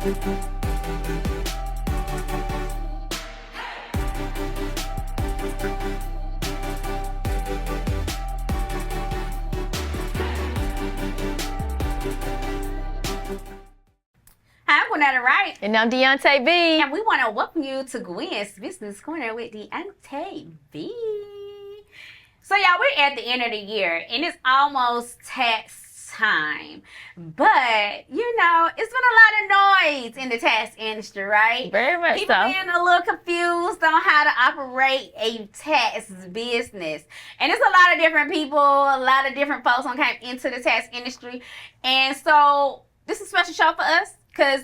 Hi, I'm Gwen Right. And I'm Deonta B. And we want to welcome you to Gwen's Business Corner with Deonta B. So, y'all, we're at the end of the year, and it's almost tax time. But, you know, it's been a lot of noise in the tax industry, right? Very much People so. being a little confused on how to operate a tax business. And it's a lot of different people, a lot of different folks on came into the tax industry. And so, this is a special show for us. Because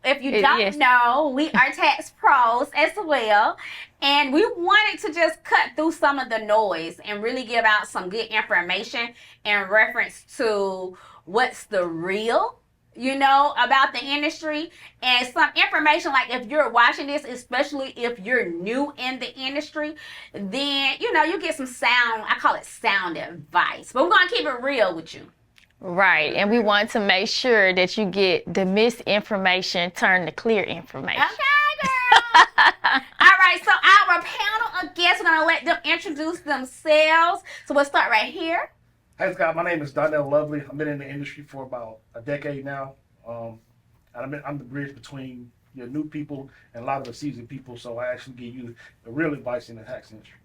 if you don't know, we are tax pros as well. And we wanted to just cut through some of the noise and really give out some good information in reference to what's the real, you know, about the industry. And some information like if you're watching this, especially if you're new in the industry, then, you know, you get some sound, I call it sound advice. But we're going to keep it real with you. Right, and we want to make sure that you get the misinformation turned to clear information. Okay, girl. All right, so our panel of guests, we're going to let them introduce themselves. So we'll start right here. Hey, Scott, my name is Doniel Lovely. I've been in the industry for about a decade now. And I'm the bridge between your new people and a lot of the seasoned people, so I actually give you the real advice in the tax industry.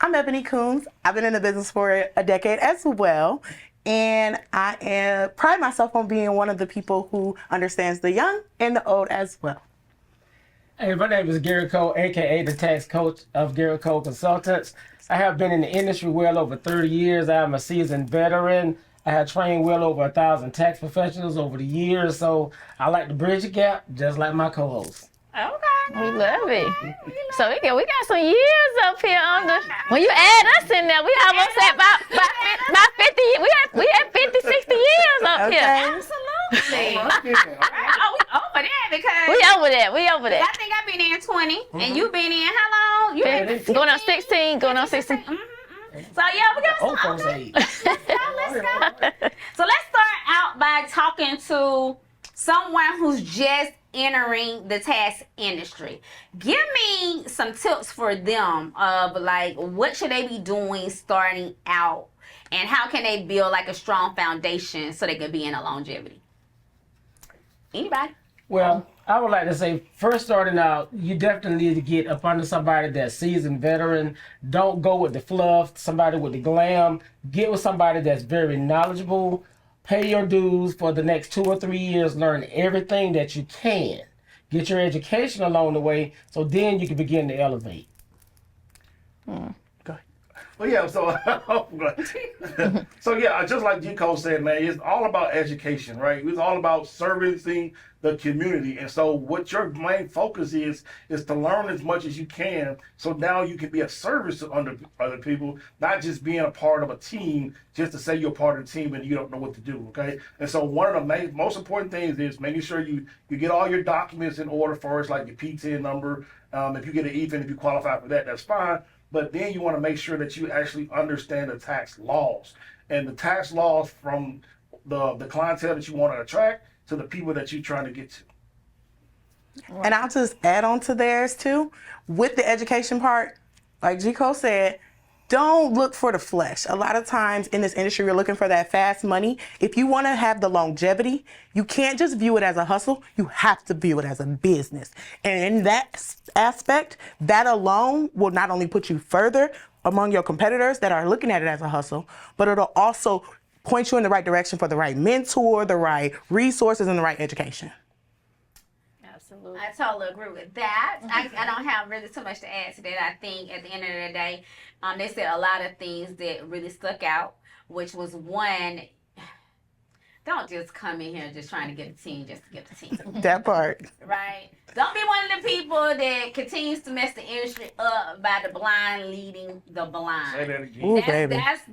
I'm Eboni. I've been in the business for a decade as well. And I pride myself on being one of the people who understands the young and the old as well. Hey, my name is Garrett, a.k.a. the tax coach of Garrett Consultants. I have been in the industry well over 30 years. I am a seasoned veteran. I have trained well over 1,000 tax professionals over the years, so I like to bridge the gap just like my co-hosts. Okay. We love it. So we got some years up here on the. When you add us in there, we almost at about 50. We had 50, 60 years up here. Absolutely. Oh, we over that because We over that. I think I've been in 20, and you've been in how long? You been Going on 16. Going on 16. So yeah, we got Old folks age. Let's go. So let's start out by talking to someone who's just entering the tax industry. Give me some tips for them of like what should they be doing starting out, and how can they build like a strong foundation so they can be in a longevity. Anybody? Well, I would like to say, first starting out, you definitely need to get up under somebody that's seasoned veteran. Don't go with the fluff, somebody with the glam. Get with somebody that's very knowledgeable. Pay your dues for the next 2 or 3 years. Learn everything that you can. Get your education along the way, so then you can begin to elevate. Well, yeah, so just like G. Cole said, man, it's all about education, right? It's all about servicing the community. And so what your main focus is to learn as much as you can, so now you can be a service to other people, not just being a part of a team just to say you're a part of the team and you don't know what to do, okay? And so one of the most important things is making sure you get all your documents in order first, like your P10 number. If you get an EFIN, if you qualify for that, that's fine. But then you want to make sure that you actually understand the tax laws. And the tax laws from the clientele that you want to attract to the people that you're trying to get to. And I'll just add on to theirs too. With the education part, like G. Cole said, don't look for the flesh. A lot of times in this industry, you're looking for that fast money. If you want to have the longevity, you can't just view it as a hustle. You have to view it as a business. And in that aspect, that alone will not only put you further among your competitors that are looking at it as a hustle, but it'll also point you in the right direction for the right mentor, the right resources, and the right education. Absolutely. I totally agree with that. I don't have really too much to add to that. I think at the end of the day, they said a lot of things that really stuck out, which was one, don't just come in here just trying to get a team just to get the team. That part. Right? Don't be one of the people that continues to mess the industry up by the blind leading the blind. Say that again. Ooh,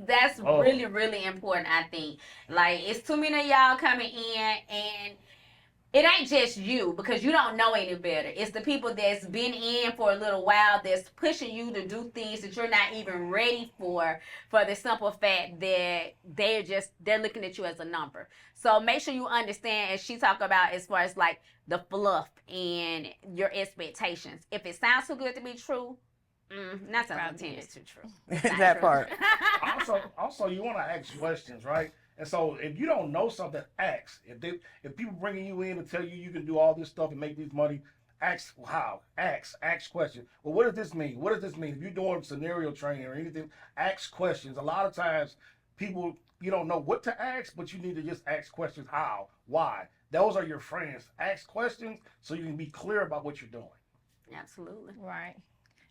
that's really, really important, I think. Like, it's too many of y'all coming in, and it ain't just you because you don't know any better. It's the people that's been in for a little while that's pushing you to do things that you're not even ready for the simple fact that they're looking at you as a number. So make sure you understand, as she talked about, as far as like the fluff and your expectations. If it sounds too good to be true, 9 times out of 10 it's too true. That part. Also, you want to ask questions, right? And so, if you don't know something, ask. If people bringing you in to tell you can do all this stuff and make this money, ask how. Ask questions. Well, what does this mean? What does this mean? If you're doing scenario training or anything, ask questions. A lot of times, people, you don't know what to ask, but you need to just ask questions. How? Why? Those are your friends. Ask questions so you can be clear about what you're doing. Absolutely. Right.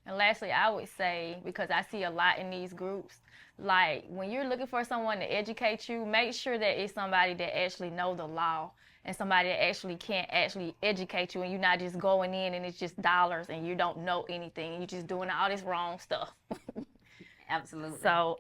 And lastly, I would say, because I see a lot in these groups, like when you're looking for someone to educate you, make sure that it's somebody that actually know the law and somebody that actually can actually educate you, and you're not just going in and it's just dollars and you don't know anything. You're just doing all this wrong stuff. Absolutely. So,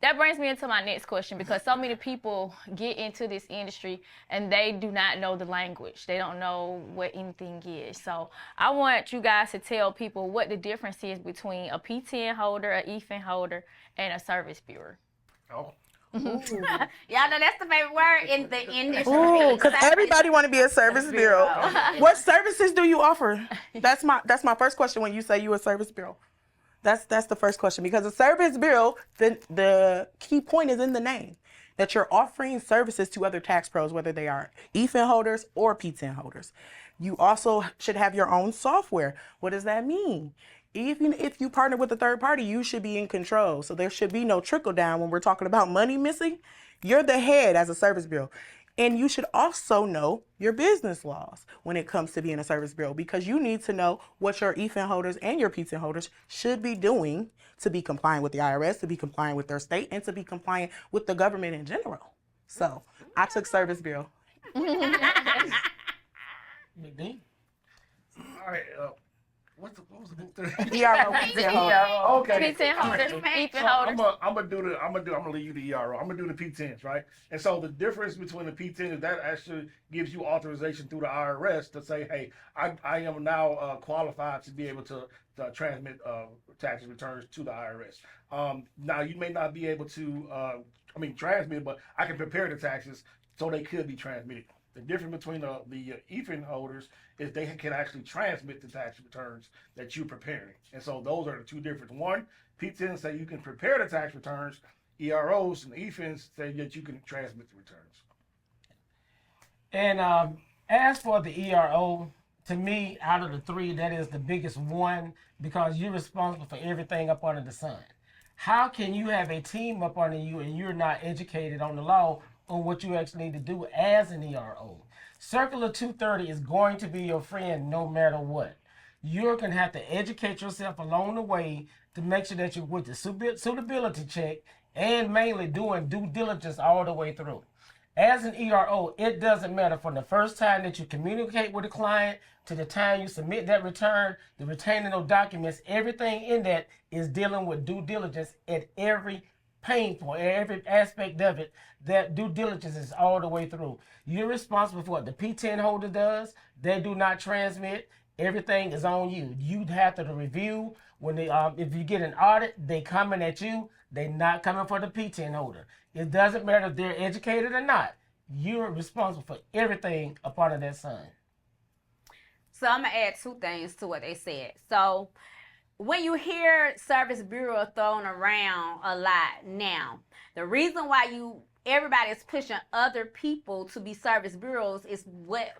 that brings me into my next question, because so many people get into this industry and they do not know the language. They don't know what anything is. So I want you guys to tell people what the difference is between a P10 holder, a EFIN holder, and a service bureau. Oh. Y'all know that's the favorite word in the industry. Ooh, because everybody want to be a service bureau. What services do you offer? That's my first question when you say you a service bureau. That's the first question, because a service bureau, the key point is in the name, that you're offering services to other tax pros, whether they are EFIN holders or P10 holders. You also should have your own software. What does that mean? Even if you partner with a third party, you should be in control. So there should be no trickle down when we're talking about money missing. You're the head as a service bureau. And you should also know your business laws when it comes to being a service bureau, because you need to know what your EFIN holders and your P10 holders should be doing to be compliant with the IRS, to be compliant with their state, and to be compliant with the government in general. So I took service bureau. Big D. All right. What was the book there? ERO, P10 holder. Okay. P10 holders, EFIN holders. I'm gonna leave you the ERO. I'm gonna do the P10s, right? And so the difference between the P10 is that actually gives you authorization through the IRS to say, hey, I am now qualified to be able to transmit tax returns to the IRS. Now you may not be able to, transmit, but I can prepare the taxes so they could be transmitted. The difference between the EFIN holders is they can actually transmit the tax returns that you're preparing. And so those are the two different. One, P10s say you can prepare the tax returns. EROs and EFINs say that you can transmit the returns. And as for the ERO, to me, out of the three, that is the biggest one, because you're responsible for everything up under the sun. How can you have a team up under you and you're not educated on the law on what you actually need to do as an ERO? Circular 230 is going to be your friend no matter what. You're going to have to educate yourself along the way to make sure that you're with the suitability check and mainly doing due diligence all the way through. As an ERO, it doesn't matter from the first time that you communicate with a client to the time you submit that return, the retaining of documents, everything in that is dealing with due diligence at every pain point, every aspect of it. That due diligence is all the way through. You're responsible for what the P10 holder does. They do not transmit. Everything is on you. You'd have to review when they if you get an audit, they coming at you. They're not coming for the P10 holder. It doesn't matter if they're educated or not. You're responsible for everything a part of that sun. So I'm gonna add two things to what they said. So when you hear service bureau thrown around a lot now, the reason why everybody is pushing other people to be service bureaus is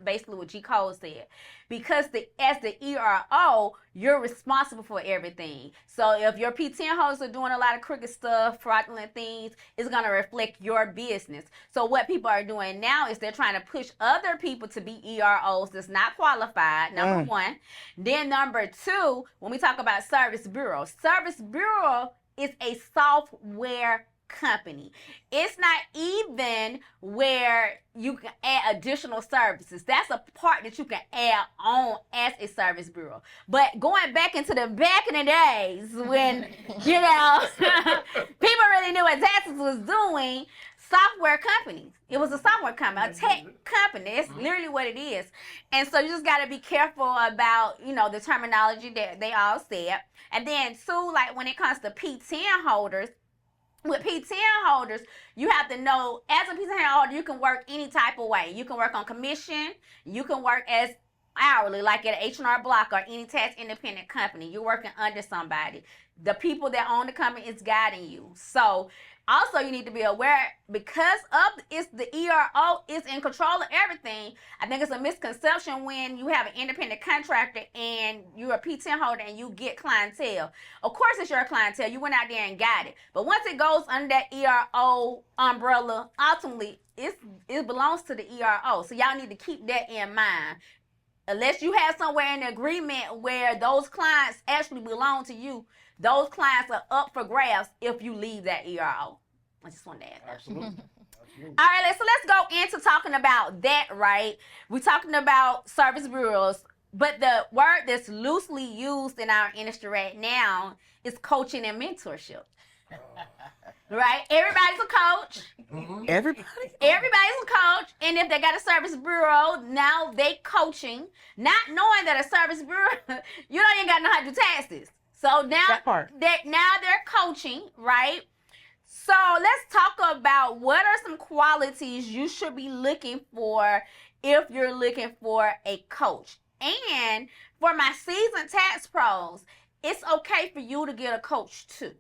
basically what G. Cole said. Because as the ERO, you're responsible for everything. So if your P10 holders are doing a lot of crooked stuff, fraudulent things, it's going to reflect your business. So what people are doing now is they're trying to push other people to be EROs that's not qualified, number one. Then number two, when we talk about service bureau is a software company. It's not even where you can add additional services. That's a part that you can add on as a service bureau. But going back into the back in the days when, people really knew what taxes was doing, software company. It was a software company, a tech company. It's literally what it is. And so you just got to be careful about, the terminology that they all said. And then too, like when it comes to P10 holders, with P10 holders, you have to know, as a P10 holder, you can work any type of way. You can work on commission. You can work as hourly, like at an H&R Block or any tax independent company. You're working under somebody. The people that own the company is guiding you. So also you need to be aware, because of the ERO is in control of everything. I think it's a misconception when you have an independent contractor and you're a P10 holder and you get clientele. Of course it's your clientele. You went out there and got it. But once it goes under that ERO umbrella, ultimately it belongs to the ERO. So y'all need to keep that in mind. Unless you have somewhere in the agreement where those clients actually belong to you, those clients are up for grabs if you leave that ERO. I just wanted to add that. Absolutely. All right, so let's go into talking about that, right? We're talking about service bureaus, but the word that's loosely used in our industry right now is coaching and mentorship. Right? Everybody's a coach. Everybody. Everybody's a coach, and if they got a service bureau, now they coaching, not knowing that a service bureau, you don't even got to know how to do taxes. So now That part. they're coaching, right? So let's talk about what are some qualities you should be looking for if you're looking for a coach. And for my seasoned tax pros, it's okay for you to get a coach too.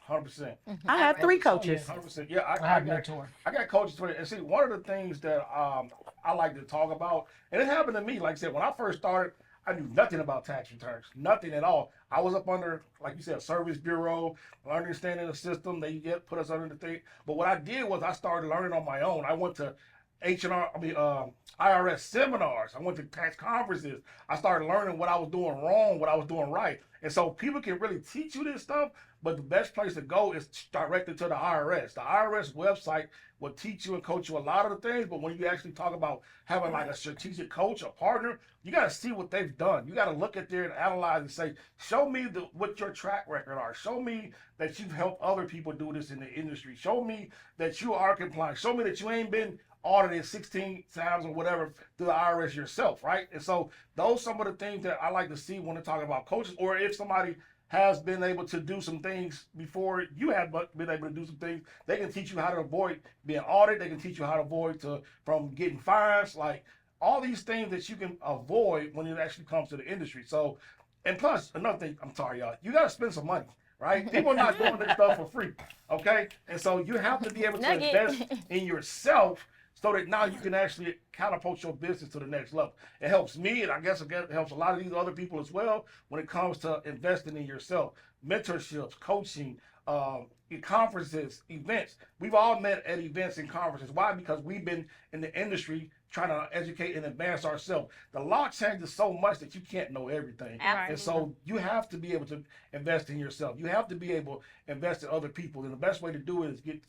100%. I have 3 coaches. 100%. Yeah, I have a mentor. I got coaches for it. And see, one of the things that I like to talk about, and it happened to me, like I said, when I first started, I knew nothing about tax returns, nothing at all. I was up under, like you said, a service bureau, understanding the system. They put us under the thing. But what I did was I started learning on my own. I went to IRS seminars. I went to tax conferences. I started learning what I was doing wrong, what I was doing right. And so people can really teach you this stuff, but the best place to go is directly to the IRS. The IRS website will teach you and coach you a lot of the things, but when you actually talk about having like a strategic coach, a partner, you got to see what they've done. You got to look at there and analyze and say, show me what your track record are. Show me that you've helped other people do this in the industry. Show me that you are compliant. Show me that you ain't been audited 16 times or whatever through the IRS yourself, right? And so those some of the things that I like to see when they're talking about coaches, or if somebody has been able to do some things before you have been able to do some things, they can teach you how to avoid being audited. They can teach you how to avoid from getting fines, like all these things that you can avoid when it actually comes to the industry. So, and plus another thing, I'm sorry, y'all, you got to spend some money. Right? People are not doing this stuff for free. Okay? And so you have to be able to invest in yourself so that now you can actually catapult your business to the next level. It helps me, and I guess it helps a lot of these other people as well when it comes to investing in yourself. Mentorships, coaching, conferences, events. We've all met at events and conferences. Why? Because we've been in the industry trying to educate and advance ourselves. The law changes so much that you can't know everything. Absolutely. And so you have to be able to invest in yourself. You have to be able to invest in other people. And the best way to do it is get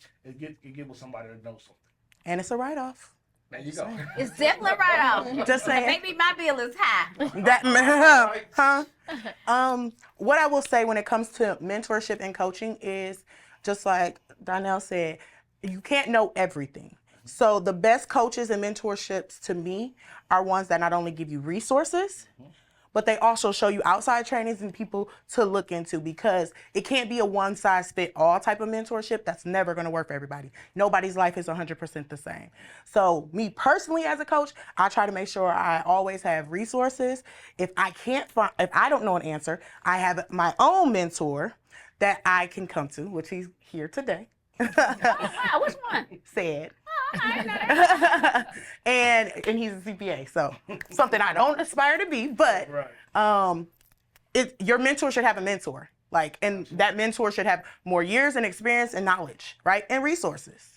with somebody that knows something. And it's a write-off. There you go. It's definitely a write-off. Just saying. Maybe my bill is high. What I will say when it comes to mentorship and coaching is, just like Doniel said, you can't know everything. So the best coaches and mentorships to me are ones that not only give you resources, but they also show you outside trainings and people to look into, because it can't be a one-size-fit-all type of mentorship. That's never going to work for everybody. Nobody's life is 100% the same. So me personally as a coach, I try to make sure I always have resources. If I don't know an answer, I have my own mentor that I can come to, which he's here today. Oh, wow, which one? Said. Oh, I didn't know that. and he's a CPA, so something I don't aspire to be, but your mentor should have a mentor, and that mentor should have more years and experience and knowledge, right, and resources.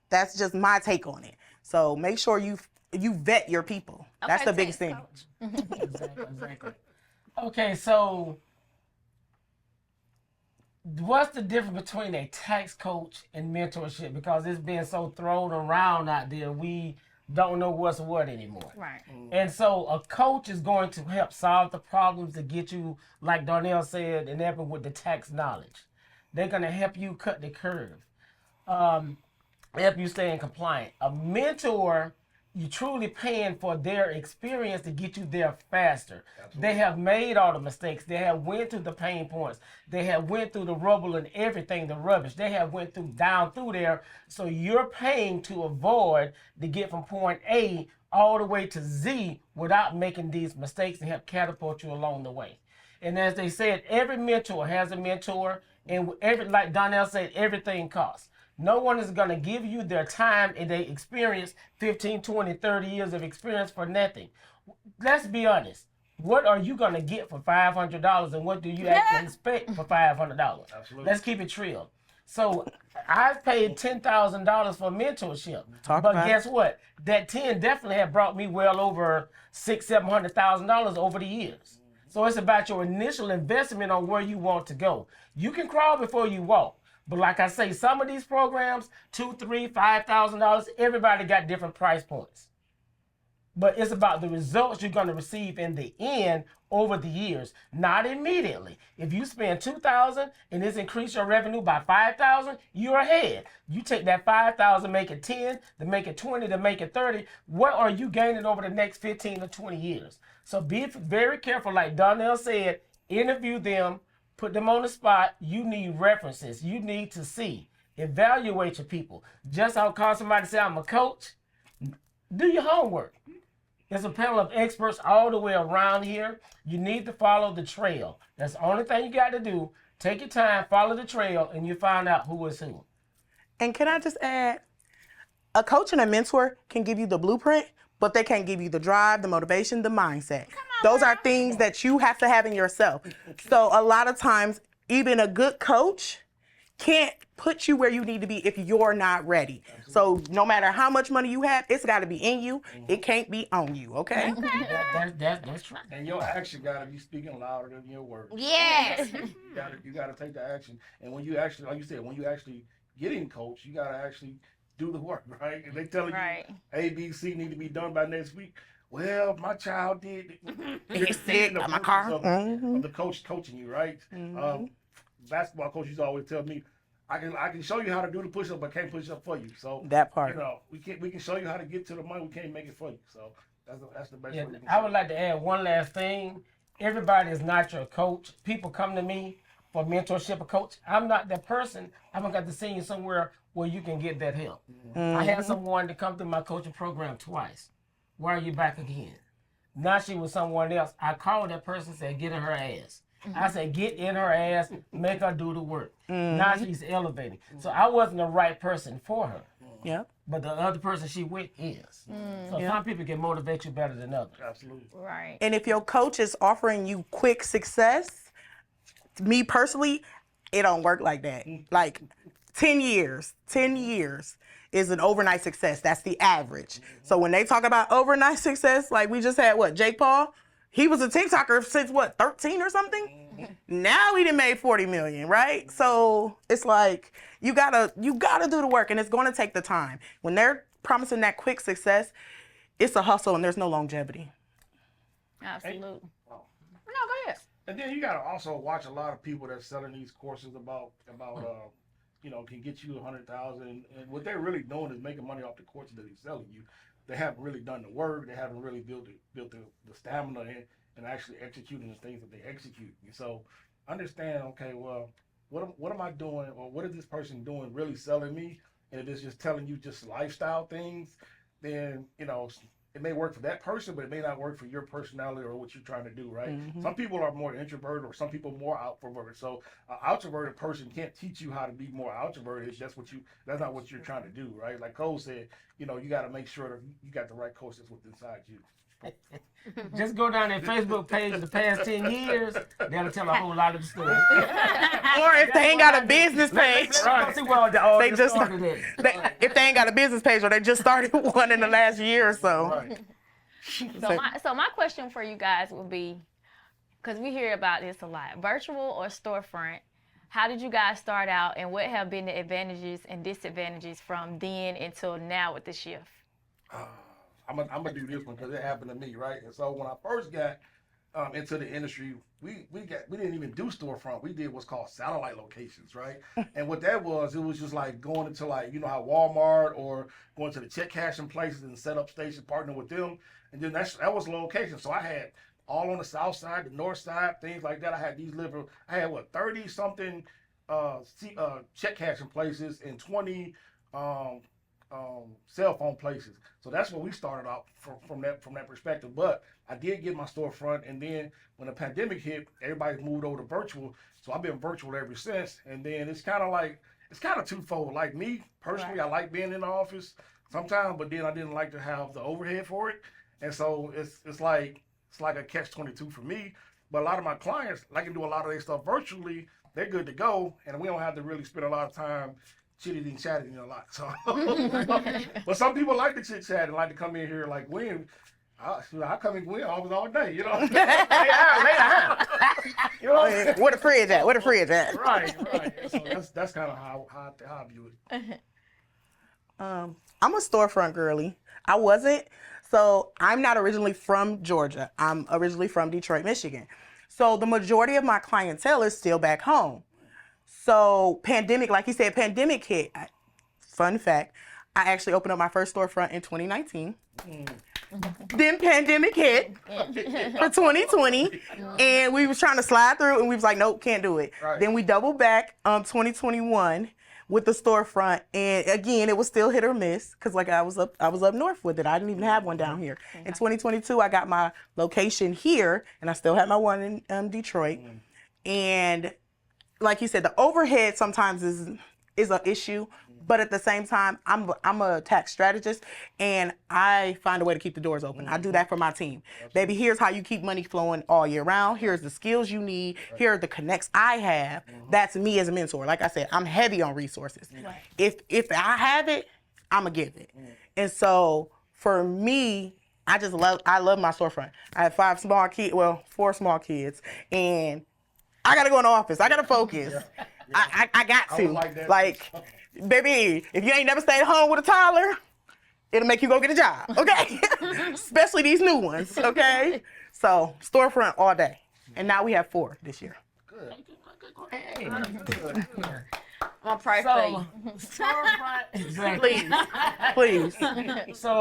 That's just my take on it. So make sure you vet your people. That's Okay, the biggest thing. Exactly. Okay, so what's the difference between a tax coach and mentorship? Because it's been so thrown around out there, we don't know what's what anymore. Right. And so a coach is going to help solve the problems to get you, like Doniel said, and helping with the tax knowledge. They're going to help you cut the curve. help you stay in compliant. A mentor, you truly paying for their experience to get you there faster. Absolutely. They have made all the mistakes. They have went through the pain points. They have went through the rubble and everything, the rubbish. They have went through down through there. So you're paying to avoid to get from point A all the way to Z without making these mistakes and help catapult you along the way. And as they said, every mentor has a mentor, and like Doniel said, everything costs. No one is going to give you their time and they experience 15, 20, 30 years of experience for nothing. Let's be honest. What are you going to get for $500 and what do you actually expect for $500? Absolutely. Let's keep it real. So I've paid $10,000 for mentorship. But guess what? That 10 definitely have brought me well over $600,000-$700,000 over the years. So it's about your initial investment on where you want to go. You can crawl before you walk. But like I say, some of these programs, $2,000, $3,000, $5,000, everybody got different price points. But it's about the results you're going to receive in the end over the years, not immediately. If you spend $2,000 and it's increased your revenue by $5,000, you're ahead. You take that $5,000, make it 10, then make it 20, then make it 30. What are you gaining over the next 15 to 20 years? So be very careful, like Doniel said, interview them. Put them on the spot. You need references. You need to see. Evaluate your people. Just how call somebody say, I'm a coach. Do your homework. There's a panel of experts all the way around here. You need to follow the trail. That's the only thing you got to do. Take your time, follow the trail, and you find out who is who. And can I just add, a coach and a mentor can give you the blueprint, but they can't give you the drive, the motivation, the mindset. Those are things that you have to have in yourself. So a lot of times, even a good coach can't put you where you need to be if you're not ready. Absolutely. So no matter how much money you have, it's got to be in you. Mm-hmm. It can't be on you, okay? That's right. And your action got to be speaking louder than your words. Yes. You got to take the action. And when you actually, like you said, when you actually getting coached, you got to actually do the work, right? And they telling you A, B, C need to be done by next week. Well, my child did. He's sick. My car. Of the coach coaching you, right? Mm-hmm. Basketball coaches always tell me, I can show you how to do the push-up, but can't push up for you. So that part, we can show you how to get to the money. We can't make it for you. So that's the best way. I would like to add one last thing. Everybody is not your coach. People come to me for mentorship or coach. I'm not that person. I haven't got to send you somewhere where you can get that help. Mm-hmm. I had someone to come through my coaching program twice. Why are you back again? Now she was someone else. I called that person and said, get in her ass. Mm-hmm. I said, get in her ass, make her do the work. Mm-hmm. Now she's elevating. So I wasn't the right person for her. Yep. But the other person she with is. So some people can motivate you better than others. Absolutely. Right. And if your coach is offering you quick success, me personally, it don't work like that. Like 10 years is an overnight success. That's the average. So when they talk about overnight success, like we just had Jake Paul? He was a TikToker since 13 or something? Now he done made 40 million, right? So it's like you gotta do the work, and it's gonna take the time. When they're promising that quick success, it's a hustle and there's no longevity. Absolutely. No, go ahead. And then you gotta also watch a lot of people that's selling these courses about can get you 100,000, and what they're really doing is making money off the courses that they're selling you. They haven't really done the work. They haven't really built the stamina and actually executing the things that they execute. And so understand, okay, well, what am I doing, or what is this person doing really selling me? And if it's just telling you just lifestyle things, then it may work for that person, but it may not work for your personality or what you're trying to do, right? Mm-hmm. Some people are more introverted, or some people more outtroverted. So an outroverted person can't teach you how to be more outroverted. That's not what you're trying to do, right? Like Cole said, you got to make sure that you got the right coach that's within inside you. Just go down their Facebook page the past 10 years, they'll tell a whole lot of the story. Or if they ain't got a business page, if they ain't got a business page, or they just started one in the last year or so. Right. So my question for you guys would be, because we hear about this a lot, virtual or storefront, how did you guys start out, and what have been the advantages and disadvantages from then until now with the shift? I'm gonna do this one because it happened to me, right? And so when I first got into the industry, we didn't even do storefront. We did what's called satellite locations, right? And what that was, it was just like going into like, you know how Walmart or going to the check cashing places and set up stations, partner with them. And then that was the location. So I had all on the south side, the north side, things like that. I had 30 something check cashing places and 20 cell phone places. So that's where we started out from that perspective. But I did get my storefront, and then when the pandemic hit, everybody moved over to virtual. So I've been virtual ever since. And then it's kind of twofold. Like me personally, I like being in the office sometimes, but then I didn't like to have the overhead for it. And so it's like a catch-22 for me. But a lot of my clients, I can do a lot of their stuff virtually. They're good to go, and we don't have to really spend a lot of time chitty chatting a lot. So, but some people like to chit chat and like to come in here like Gwen. I come in Gwen office all day, you know. You know? Where the fridge at? Right. So that's kind of how I view it. I'm a storefront girly. I wasn't. So I'm not originally from Georgia. I'm originally from Detroit, Michigan. So the majority of my clientele is still back home. So pandemic, like you said, pandemic hit. Fun fact, I actually opened up my first storefront in 2019. Then pandemic hit for 2020, and we was trying to slide through, and we was like, nope, can't do it. Right. Then we doubled back 2021 with the storefront, and again, it was still hit or miss because like I was up north with it. I didn't even have one down here. In 2022, I got my location here, and I still have my one in Detroit. And like you said, the overhead sometimes is an issue, but at the same time, I'm a tax strategist, and I find a way to keep the doors open. I do that for my team. Baby, here's how you keep money flowing all year round. Here's the skills you need. Here are the connects I have. That's me as a mentor. Like I said, I'm heavy on resources. If I have it, I'ma give it. And so for me, I love my storefront. I have 4 small kids, and I gotta go in the office. I gotta focus. I got to. Like, baby, if you ain't never stayed home with a toddler, it'll make you go get a job, okay? Especially these new ones, okay? So, storefront all day. And now we have 4 this year. Good. Hey. I'm pray for you. Storefront. Exactly. Please. So,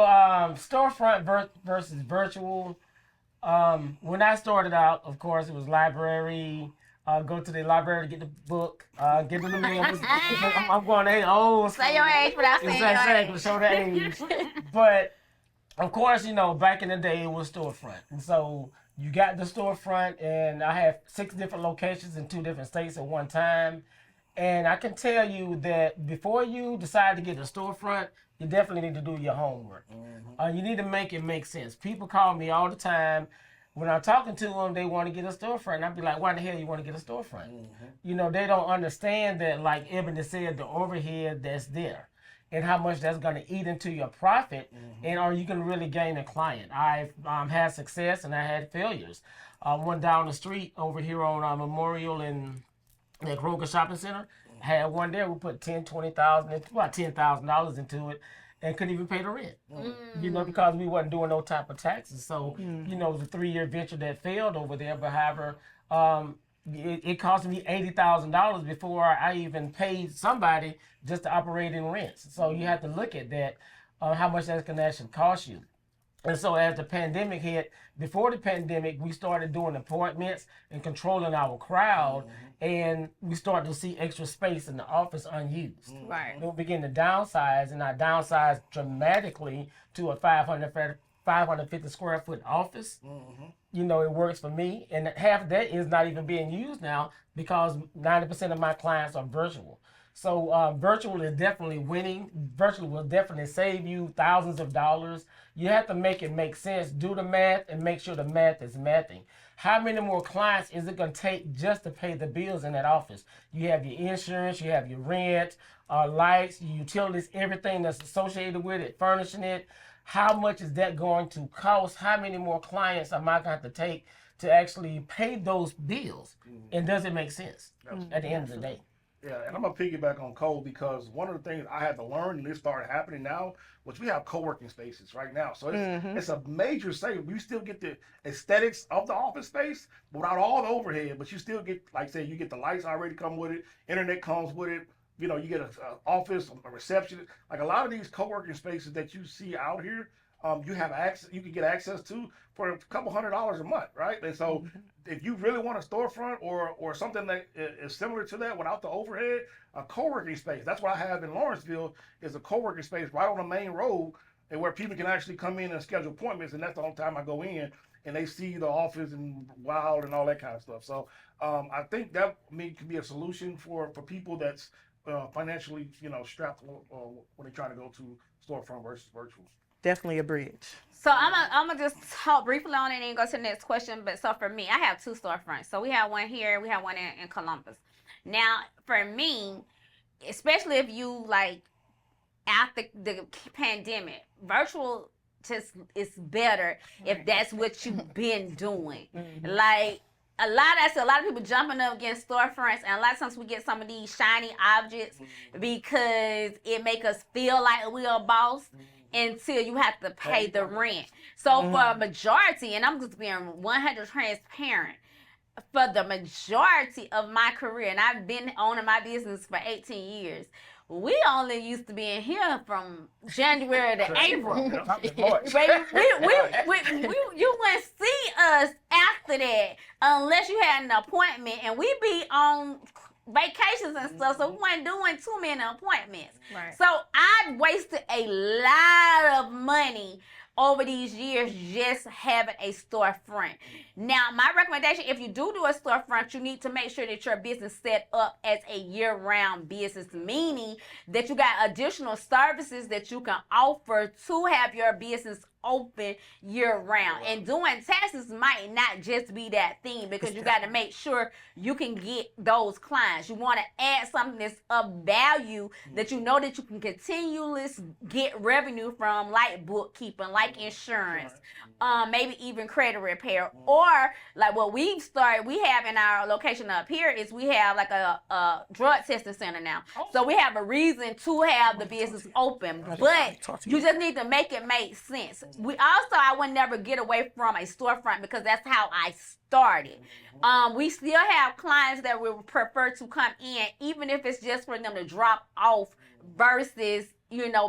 storefront versus virtual. When I started out, of course, it was library. Go to the library to get the book. Get to the mail. I'm going old school. Say your age without saying your age. Show the age. But of course, back in the day it was storefront, and so you got the storefront, and I have 6 different locations in 2 different states at one time. And I can tell you that before you decide to get a storefront, you definitely need to do your homework. You need to make it make sense. People call me all the time. When I'm talking to them, they want to get a storefront. I'd be like, why the hell you want to get a storefront? They don't understand that, like Eboni said, the overhead that's there and how much that's going to eat into your profit, and are you going to really gain a client? I've had success and I had failures. One down the street over here on Memorial and at Kroger Shopping Center, had one there. We put about $10,000 into it, and couldn't even pay the rent. Because we wasn't doing no type of taxes. So, it was a 3-year venture that failed over there. But however, it cost me $80,000 before I even paid somebody just to operate in rents. So you have to look at that, how much that's going to actually cost you. And so as the pandemic hit, before the pandemic, we started doing appointments and controlling our crowd, and we started to see extra space in the office unused. Right. We began to downsize, and I downsized dramatically to a 550 square foot office. It works for me, and half of that is not even being used now because 90% of my clients are virtual. So virtual is definitely winning. Virtual will definitely save you thousands of dollars. You have to make it make sense. Do the math and make sure the math is mathing. How many more clients is it going to take just to pay the bills in that office? You have your insurance, you have your rent, lights, your utilities, everything that's associated with it, furnishing it. How much is that going to cost? How many more clients am I going to have to take to actually pay those bills? And does it make sense at the end of the day? Yeah, and I'm gonna piggyback on Cole because one of the things I had to learn, and this started happening now, which we have co-working spaces right now. So it's a major saving. You still get the aesthetics of the office space without all the overhead, but you still get, like say, you get the lights already come with it, internet comes with it. You know, you get a office, a reception. Like a lot of these co-working spaces that you see out here, you have access. You can get access to for a couple $100 a month, right? And so, if you really want a storefront or something that is similar to that without the overhead, a co-working space. That's what I have in Lawrenceville is a co-working space right on the main road, and where people can actually come in and schedule appointments. And that's the only time I go in, and they see the office and wild and all that kind of stuff. So, I think that could be a solution for people that's financially, strapped when they try to go to storefront versus virtual. Definitely a bridge. So I'm gonna just talk briefly on it and then go to the next question. But so for me, I have 2 storefronts. So we have one here, we have one in Columbus. Now for me, especially if you like after the pandemic, virtual just is better if that's what you've been doing. Like a lot of people jumping up against storefronts, and a lot of times we get some of these shiny objects because it make us feel like we are a boss until you have to pay the rent. So for a majority, and I'm just being 100 transparent, for the majority of my career, and I've been owning my business for 18 years, we only used to be in here from January to April. You wouldn't see us after that unless you had an appointment, and we be on vacations and stuff, so we weren't doing too many appointments. Right. So I wasted a lot of money over these years just having a storefront. Now, my recommendation, if you do a storefront, you need to make sure that your business set up as a year-round business, meaning that you got additional services that you can offer to have your business open year-round. And doing taxes might not just be that thing, because you got to make sure you can get those clients. You want to add something that's of value that you know that you can continuously get revenue from, like bookkeeping, like insurance, maybe even credit repair, or like what we've started, we have in our location up here is we have like a drug testing center now. So we have a reason to have the business open, but you just need to make it make sense. I would never get away from a storefront because that's how I started. We still have clients that would prefer to come in, even if it's just for them to drop off versus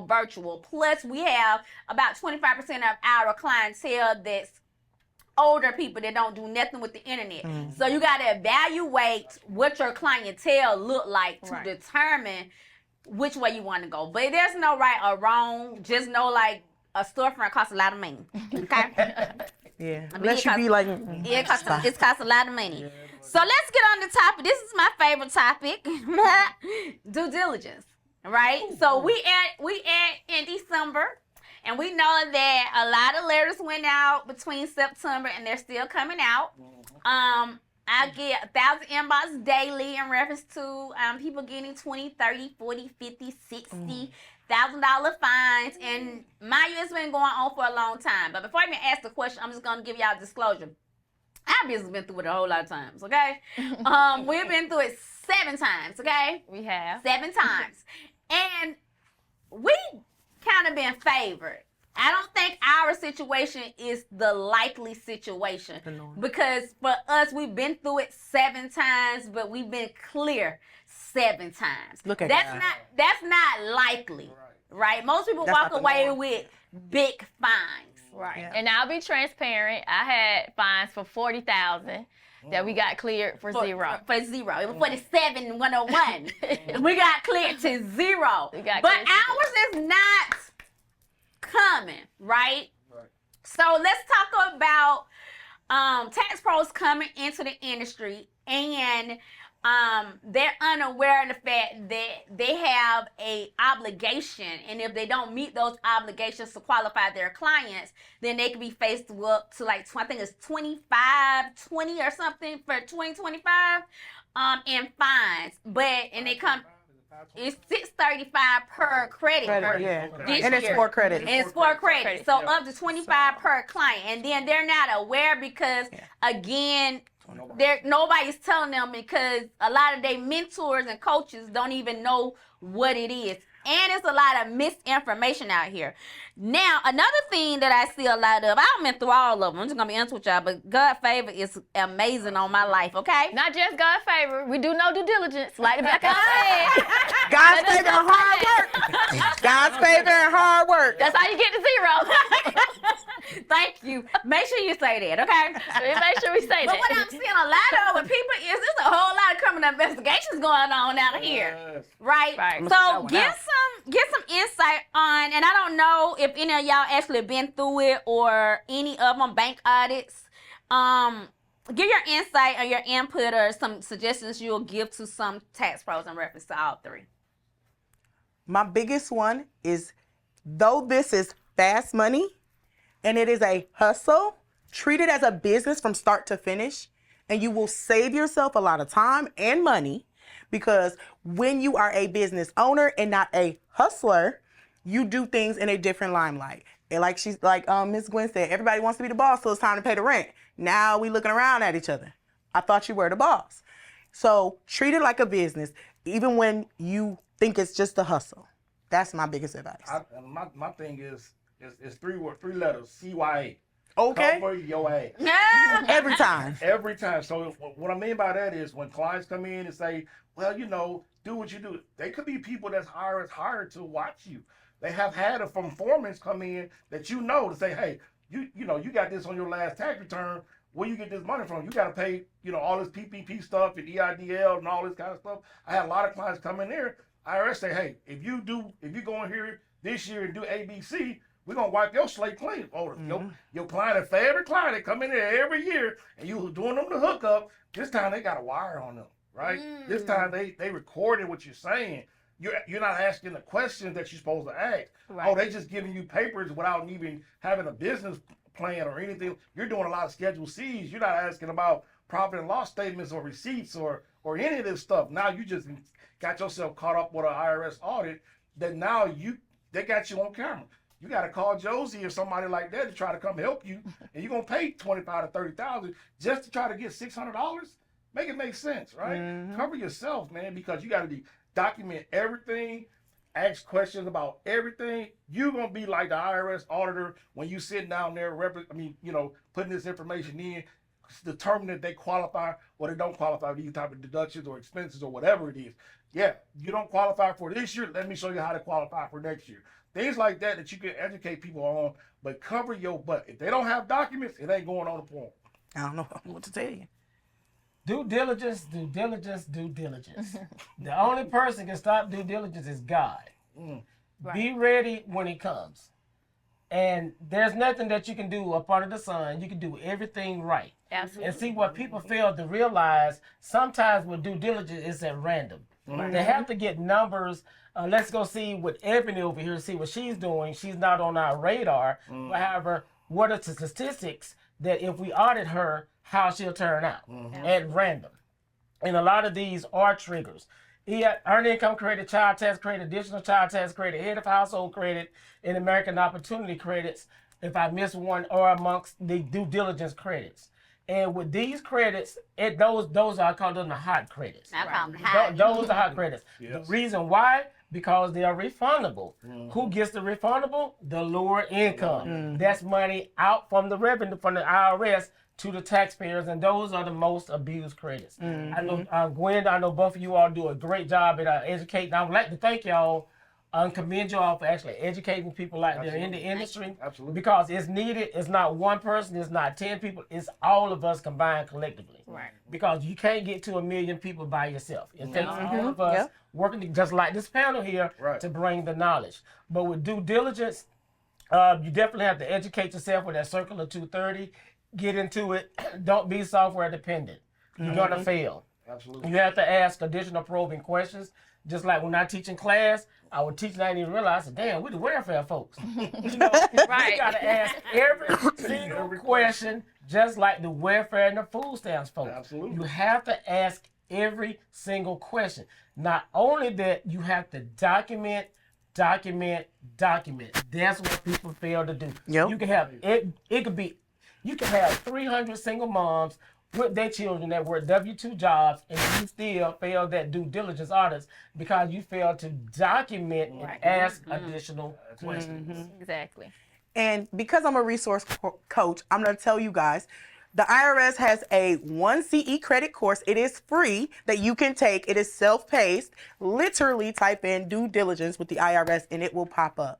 virtual. Plus, we have about 25% of our clientele that's older people that don't do nothing with the internet. So you got to evaluate what your clientele look like to determine which way you want to go. But there's no right or wrong. Just know, like, a storefront costs a lot of money. Okay? Yeah. Unless you be like, it costs a lot of money. So let's get on the topic. This is my favorite topic. Due diligence. Right? So we in December, and we know that a lot of letters went out between September, and they're still coming out. I get 1,000 inbox daily in reference to people getting 20, 30, 40, 50, 60 $1,000 fines, and my year's been going on for a long time. But before I even ask the question, I'm just gonna give y'all a disclosure. Our business been through it a whole lot of times, okay? We've been through it 7 times, okay? We have 7 times, and we kind of been favored. I don't think our situation is the likely situation, because for us, we've been through it 7 times, but we've been clear 7 times. Look at that's not likely, right? Most people walk away with big fines. Right. Yeah. And I'll be transparent. I had fines for $40,000 that we got cleared for zero. For zero. It was 47,101. We got cleared to 0. But ours is not coming, right? So let's talk about tax pros coming into the industry, and they're unaware of the fact that they have a obligation, and if they don't meet those obligations to qualify their clients, then they can be faced up to like, I think it's 2520 or something for 2025 in fines. And they come, it's $635 per credit. And it's 4 credits. And it's 4 credits. So up to 25 per client. And then they're not aware because, again, Nobody's telling them because a lot of their mentors and coaches don't even know what it is. And it's a lot of misinformation out here. Now, another thing that I see a lot of, I haven't been through all of them. I'm just going to be honest with y'all, but God favor is amazing on my life, okay? Not just God favor. We do know due diligence, like the back of our head. God's favor and hard work. God's favor and hard work. That's how you get to 0. Thank you. Make sure you say that, okay? Make sure we say But that. what I'm seeing a lot of with people is there's a whole lot of criminal investigations going on out here, Yes. right? Right. So get some insight on, and I don't know if any of y'all actually been through it or any of them bank audits. Give your insight or your input or some suggestions you'll give to some tax pros in reference to all three. My biggest one is, though this is fast money and it is a hustle, treat it as a business from start to finish, and you will save yourself a lot of time and money, because when you are a business owner and not a hustler, you do things in a different limelight. And like Miss Gwen said, everybody wants to be the boss, so it's time to pay the rent. Now we looking around at each other. I thought you were the boss. So treat it like a business, even when you think it's just a hustle. That's my biggest advice. My thing is 3 letters, CYA. Okay. Cover your ass. Every time. Every time. So what I mean by that is when clients come in and say, well, do what you do. They could be people that's hired to watch you. They have had a from foremans come in that to say, hey, you got this on your last tax return. Where you get this money from? You got to pay, all this PPP stuff and EIDL and all this kind of stuff. I had a lot of clients come in there. IRS say, hey, if you go in here this year and do ABC, we're going to wipe your slate clean. Your client, a favorite client, they come in there every year and you doing them the hookup. This time they got a wire on them, right? This time they recorded what you're saying. You're not asking the questions that you're supposed to ask. Right. Oh, they just giving you papers without even having a business plan or anything. You're doing a lot of Schedule C's. You're not asking about profit and loss statements or receipts or any of this stuff. Now you just got yourself caught up with an IRS audit that now they got you on camera. You got to call Josie or somebody like that to try to come help you, and you're gonna pay $25,000 to $30,000 just to try to get $600. Make it make sense, right? Mm-hmm. Cover yourself, man, because you got to document everything, ask questions about everything. You're gonna be like the IRS auditor when you sit down there, putting this information in, determining if they qualify or they don't qualify for these type of deductions or expenses or whatever it is. Yeah, you don't qualify for this year. Let me show you how to qualify for next year. Things like that you can educate people on, but cover your butt. If they don't have documents, it ain't going on the form. I don't know what to tell you. Due diligence, due diligence, due diligence. The only person can stop due diligence is God. Right. Be ready when it comes. And there's nothing that you can do up under the sun. You can do everything right. Absolutely. And see, what people fail to realize, sometimes with due diligence, it's at random. Mm-hmm. They have to get numbers. Let's go see what Eboni over here, see what she's doing. She's not on our radar. But however, what are the statistics that if we audit her, how she'll turn out at random? And a lot of these are triggers. Earned income credit, child tax credit, additional child tax credit, head of household credit, and American Opportunity credits, if I miss one, or amongst the due diligence credits. And with these credits, those I call them the hot credits. I call them hot. Those are hot credits. Yes. The reason why? Because they are refundable. Who gets the refundable? The lower income. That's money out from the revenue from the IRS to the taxpayers, and those are the most abused credits. I know Gwen, I know both of you all do a great job at educating. I would like to thank y'all and commend y'all for actually educating people out there in the industry. Absolutely. Because it's needed. It's not one person, it's not 10 people, it's all of us combined collectively. Right. Because you can't get to 1 million people by yourself. It takes all of us working just like this panel here to bring the knowledge. But with due diligence, you definitely have to educate yourself with that circle of 230. Get into it. Don't be software dependent. You're gonna fail. Absolutely. You have to ask additional probing questions. Just like when I teach in class, I would teach and I didn't even realize, I said, damn, we're the welfare folks. You gotta ask every single question, just like the welfare and the food stamps folks. Absolutely. You have to ask every single question. Not only that, you have to document. That's what people fail to do. Yep. You can have it could be, you can have 300 single moms with their children that work W-2 jobs, and you still fail that due diligence audits because you failed to document and ask additional questions. Exactly. And because I'm a resource coach, I'm going to tell you guys, the IRS has a 1 CE credit course. It is free that you can take. It is self-paced. Literally type in due diligence with the IRS and it will pop up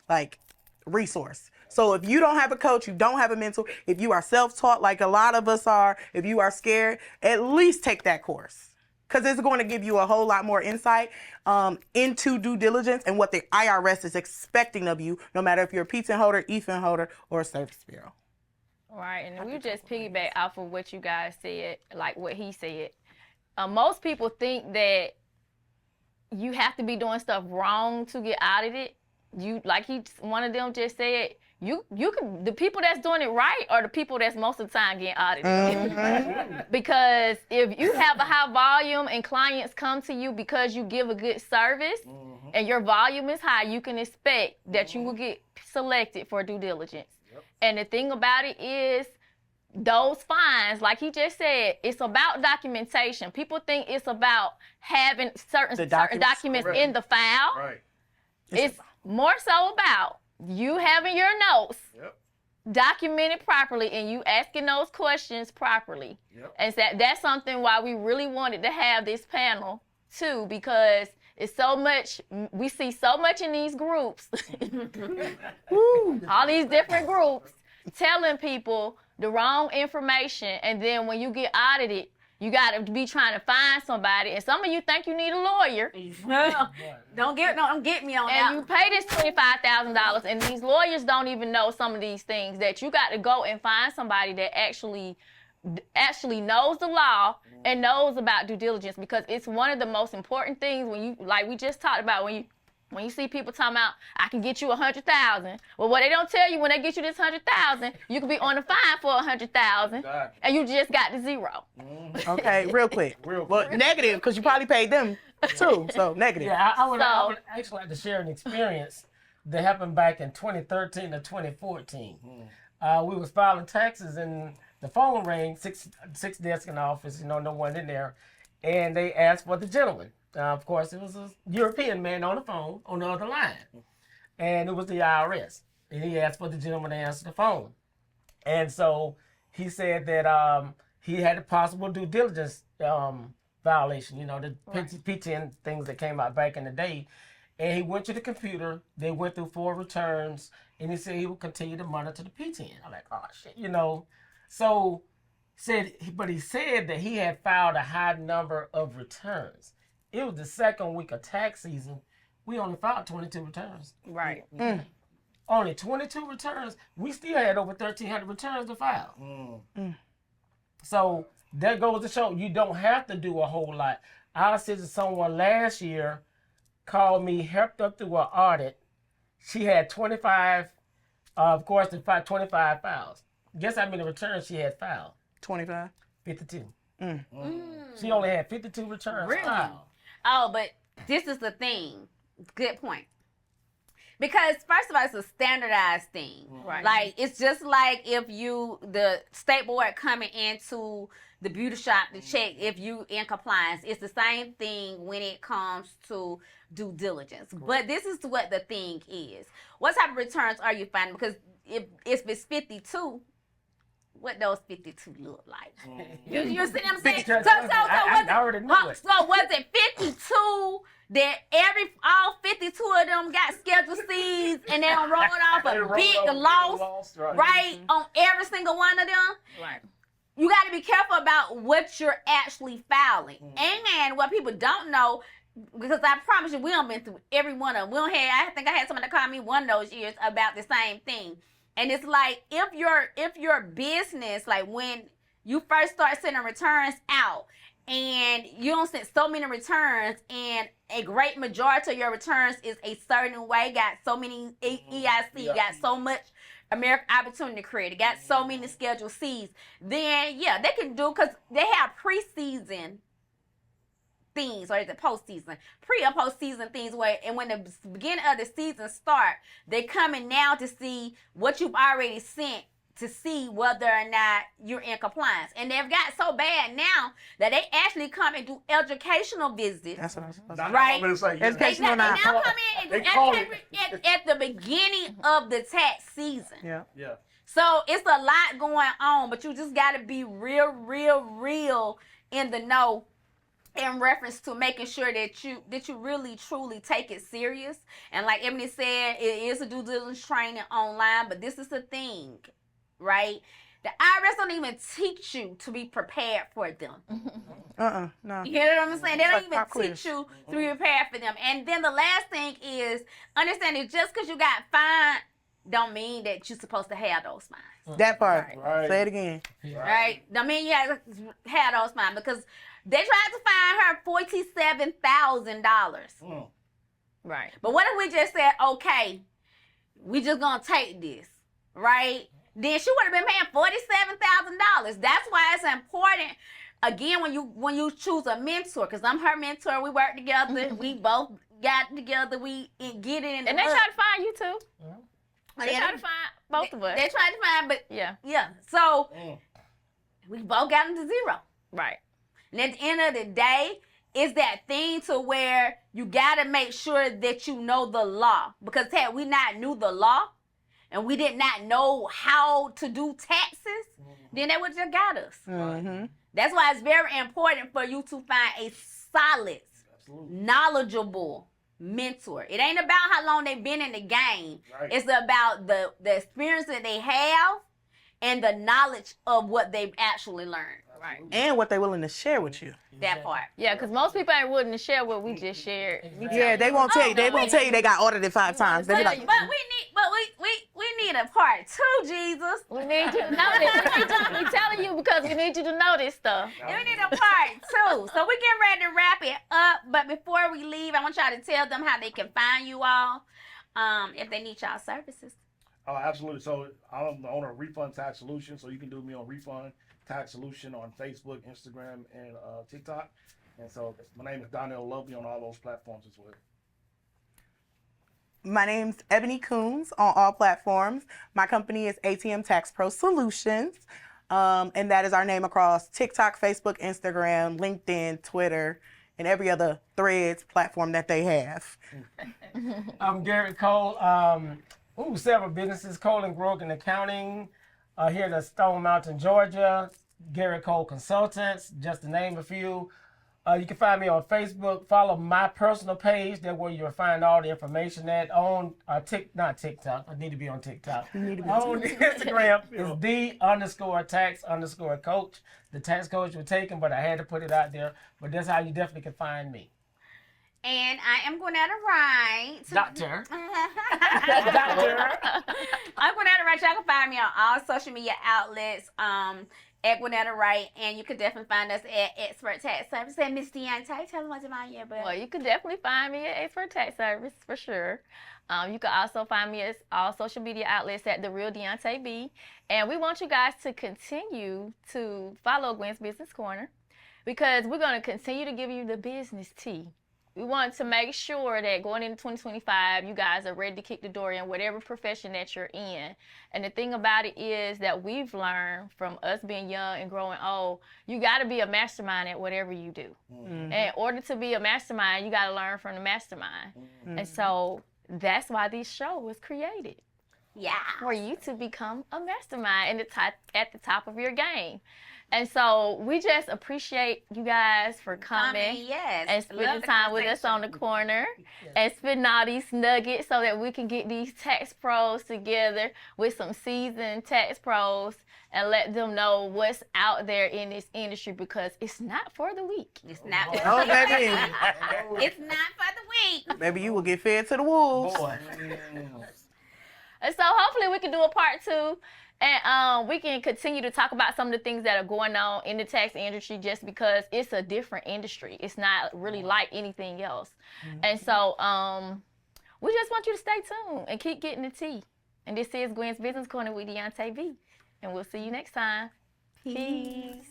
like resource. So if you don't have a coach, you don't have a mentor, if you are self-taught like a lot of us are, if you are scared, at least take that course. Because it's going to give you a whole lot more insight into due diligence and what the IRS is expecting of you, no matter if you're a PTIN holder, EFIN holder, or a Service Bureau. Right, and we just piggyback off of what you guys said, like what he said. Most people think that you have to be doing stuff wrong to get audited. You, like one of them just said, you can, the people that's doing it right are the people that's most of the time getting audited. Because if you have a high volume and clients come to you because you give a good service and your volume is high, you can expect that you will get selected for due diligence. And the thing about it is, those fines, like he just said, it's about documentation. People think it's about having certain documents in the file. Right. It's more so about you having your notes documented properly and you asking those questions properly. And that's something why we really wanted to have this panel too, because it's so much, we see so much in these groups, all these different groups telling people the wrong information, and then when you get audited, you got to be trying to find somebody, and some of you think you need a lawyer. Don't get me on that. And you pay this $25,000, and these lawyers don't even know some of these things, that you got to go and find somebody that actually knows the law and knows about due diligence, because it's one of the most important things when you, like we just talked about, when you see people talking about, I can get you $100,000. Well, what they don't tell you, when they get you this $100,000, you can be on the fine for $100,000, and you just got the zero. Okay, real quick. Well, negative, because you probably paid them too, so negative. Yeah, I would actually like to share an experience that happened back in 2013 to 2014. We was filing taxes and the phone rang, six desk in the office, no one in there, and they asked for the gentleman. Of course, it was a European man on the phone on the other line, and it was the IRS. And he asked for the gentleman to answer the phone. And so he said that he had a possible due diligence violation, the PTIN things that came out back in the day. And he went to the computer, they went through 4 returns, and he said he would continue to monitor the PTIN. I'm like, oh, shit, So he said that he had filed a high number of returns. It was the second week of tax season. We only filed 22 returns. Right. Only 22 returns. We still had over 1,300 returns to file. So that goes to show you don't have to do a whole lot. I said to someone last year, called me, helped her through an audit. She had 25, of course, 25 files. Guess how many returns she had filed? 25? 52. She only had 52 returns filed. Oh, but this is the thing. Good point. Because first of all, it's a standardized thing. Right. Like, it's just like if the state board coming into the beauty shop to check if you in compliance. It's the same thing when it comes to due diligence. But this is what the thing is. What type of returns are you finding? Because if it's 52, what those 52 look like? You see what I'm saying? I already know it. So was it 52 that all 52 of them got Schedule C's and they rolled off a big loss, right, on every single one of them? Right. You got to be careful about what you're actually filing. And what people don't know, because I promise you, we done been through every one of them. I think I had somebody call me one of those years about the same thing. And it's like, if your business, like when you first start sending returns out and you don't send so many returns and a great majority of your returns is a certain way, got so many EIC, got so much American Opportunity Credit, got so many Schedule C's, then yeah, they can do, because they have preseason things, or is it postseason? Pre or postseason things where, and when the beginning of the season start, they're coming now to see what you've already sent to see whether or not you're in compliance. And they've got so bad now that they actually come and do educational visits. That's what I'm supposed That's to what Right. I'm gonna say. Education- They Educational now not. come in and do They call education at the beginning of the tax season. Yeah. Yeah. So it's a lot going on, but you just got to be real in the know in reference to making sure that you really truly take it serious. And like Eboni said, it is a due diligence training online, but this is the thing, right? The IRS don't even teach you to be prepared for them. No. You hear what I'm saying? They don't Like even pop quiz. teach you to be prepared for them. And then the last thing is understand that just because you got fined don't mean that you're supposed to have those fines. That part. Right. Say it again. Right? Don't mean you have to have those fines because they tried to fine her $47,000. Right. But what if we just said, okay, we just gonna take this, right? Then she would have been paying $47,000. That's why it's important. Again, when you choose a mentor, because I'm her mentor, we work together, we both got together, we get it in the And they hood. try to find you too. They Yeah, try to find both of us. They tried to find, but Yeah. So we both got them to zero. Right. And at the end of the day, it's that thing to where you gotta make sure that you know the law. Because had we not knew the law and we did not know how to do taxes, then they would just got us. Mm-hmm. That's why it's very important for you to find a solid, knowledgeable mentor. It ain't about how long they've been in the game. Right. It's about the experience that they have and the knowledge of what they've actually learned. Right. And what they're willing to share with you. That part. Yeah, because most people ain't willing to share what we just shared. Yeah, they won't tell you. They won't tell you they got audited 5 times. They be like, But we need a part 2, Jesus. We need you to know this. We're telling you because we need you to know this stuff. We need a part 2. So we're getting ready to wrap it up. But before we leave, I want y'all to tell them how they can find you all if they need y'all services. Oh, absolutely. So I'm the owner of Refund Tax Solutions. So you can do me on Refund Tax Solution on Facebook, Instagram, and TikTok. And so my name is Doniel. Love me on all those platforms as well. my name's Eboni Coons on all platforms. My company is ATM Tax Pro Solutions. And that is our name across TikTok, Facebook, Instagram, LinkedIn, Twitter, and every other Threads platform that they have. I'm Garrett Cole. Several businesses, Cole and Grogan Accounting, here in Stone Mountain, Georgia. Garrett Cole Consultants, just to name a few. You can find me on Facebook. Follow my personal page. That's where you'll find all the information at. On not TikTok. I need to be on TikTok. On Instagram is _tax_coach. The tax coach was taken, but I had to put it out there. But that's how you definitely can find me. And I am Gwinnetta Wright. Doctor. I'm Gwinnetta Wright. Y'all can find me on all social media outlets at Gwinnetta Wright. And you can definitely find us at Expert Tax Service. And Miss Deonta, tell them what's about you. Well, you can definitely find me at Expert Tax Service for sure. You can also find me at all social media outlets at The Real Deonta B. And we want you guys to continue to follow Gwen's Business Corner because we're going to continue to give you the business tea. We want to make sure that going into 2025, you guys are ready to kick the door in whatever profession that you're in. And the thing about it is that we've learned from us being young and growing old, you got to be a mastermind at whatever you do. Mm-hmm. And in order to be a mastermind, you got to learn from the mastermind. Mm-hmm. And so that's why this show was created. Yeah. For you to become a mastermind at the top of your game. And so we just appreciate you guys for coming and spending time with us on the corner and spending all these nuggets so that we can get these tax pros together with some seasoned tax pros and let them know what's out there in this industry because it's not for the weak. It's not for Oh, the weak. baby. It's not for the weak. Maybe you will get fed to the wolves. Boy. And so hopefully we can do a part 2. And we can continue to talk about some of the things that are going on in the tax industry just because it's a different industry. It's not really like anything else. Mm-hmm. And so we just want you to stay tuned and keep getting the tea. And this is Gwen's Business Corner with Deonta B. And we'll see you next time. Peace.